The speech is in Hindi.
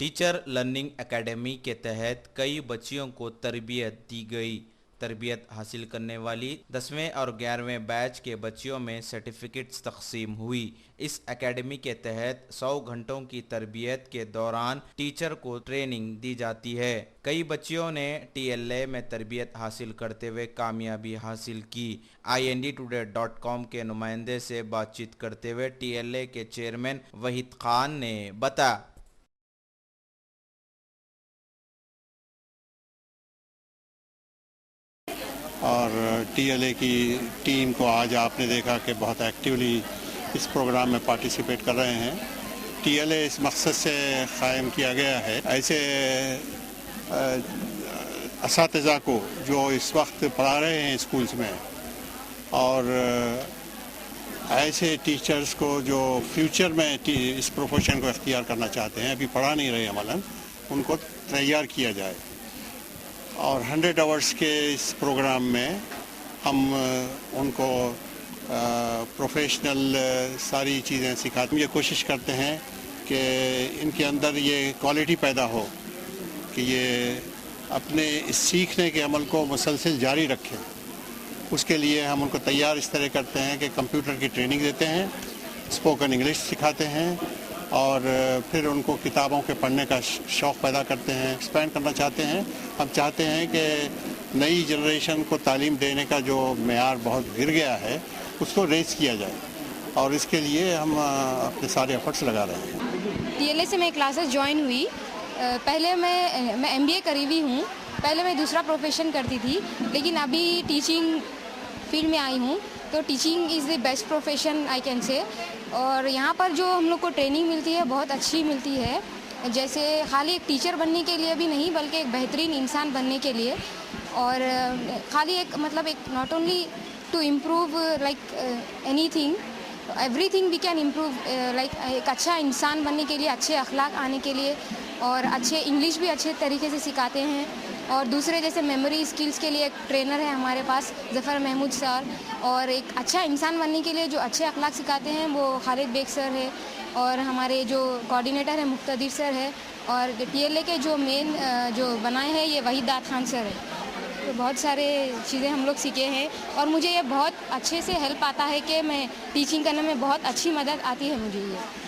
टीचर लर्निंग एकेडमी के तहत कई बच्चियों को तरबियत दी गई। तरबियत हासिल करने वाली 10वें और 11वें बैच के बच्चियों में सर्टिफिकेट्स तकसीम हुई। इस एकेडमी के तहत 100 घंटों की तरबियत के दौरान टीचर को ट्रेनिंग दी जाती है। कई बच्चियों ने TLA में तरबियत हासिल करते हुए कामयाबी हासिल की। INDtoday.com के नुमाइंदे से बातचीत करते हुए TLA के चेयरमैन वहीद खान ने बताया। और TLA की टीम को आज आपने देखा कि बहुत एक्टिवली इस प्रोग्राम में पार्टिसिपेट कर रहे हैं। TLA इस मकसद से क़ायम किया गया है ऐसे असातिज़ा को जो इस वक्त पढ़ा रहे हैं स्कूल्स में, और ऐसे टीचर्स को जो फ्यूचर में इस प्रोफेशन को इख्तियार करना चाहते हैं, अभी पढ़ा नहीं रहे अमलन, उनको तैयार किया जाए। और 100 आवर्स के इस प्रोग्राम में हम उनको प्रोफेशनल सारी चीज़ें सिखाते हैं। ये कोशिश करते हैं कि इनके अंदर ये क्वालिटी पैदा हो कि ये अपने इस सीखने के अमल को मुसलसल जारी रखें। उसके लिए हम उनको तैयार इस तरह करते हैं कि कंप्यूटर की ट्रेनिंग देते हैं, स्पोकन इंग्लिश सिखाते हैं, और फिर उनको किताबों के पढ़ने का शौक़ पैदा करते हैं। एक्सपेंड करना चाहते हैं। हम चाहते हैं कि नई जनरेशन को तालीम देने का जो मेयार बहुत गिर गया है उसको रेज़ किया जाए, और इसके लिए हम अपने सारे एफर्ट्स लगा रहे हैं। TLA से मैं क्लासेस ज्वाइन हुई। पहले मैं MBA करी हुई हूँ। पहले मैं दूसरा प्रोफेशन करती थी, लेकिन अभी टीचिंग फील्ड में आई हूँ। तो teaching is the best profession I can say. और यहाँ पर जो हम लोग को ट्रेनिंग मिलती है बहुत अच्छी मिलती है। जैसे खाली एक टीचर बनने के लिए भी नहीं, बल्कि एक बेहतरीन इंसान बनने के लिए। और खाली एक not only to improve like anything, everything we can improve, like एक अच्छा इंसान बनने के लिए, अच्छे अखलाक आने के लिए, और अच्छे इंग्लिश भी अच्छे तरीके से सिखाते हैं। और दूसरे जैसे मेमोरी स्किल्स के लिए एक ट्रेनर है हमारे पास, ज़फ़र महमूद सर। और एक अच्छा इंसान बनने के लिए जो अच्छे अखलाक सिखाते हैं वो खालिद बेग सर है। और हमारे जो कोऑर्डिनेटर है मुक्तदिर सर है। और TLA के जो मेन जो बनाए हैं ये वहीद खान सर है। तो बहुत सारे चीज़ें हम लोग सीखे हैं, और मुझे ये बहुत अच्छे से हेल्प आता है कि मैं टीचिंग करने में बहुत अच्छी मदद आती है मुझे ये।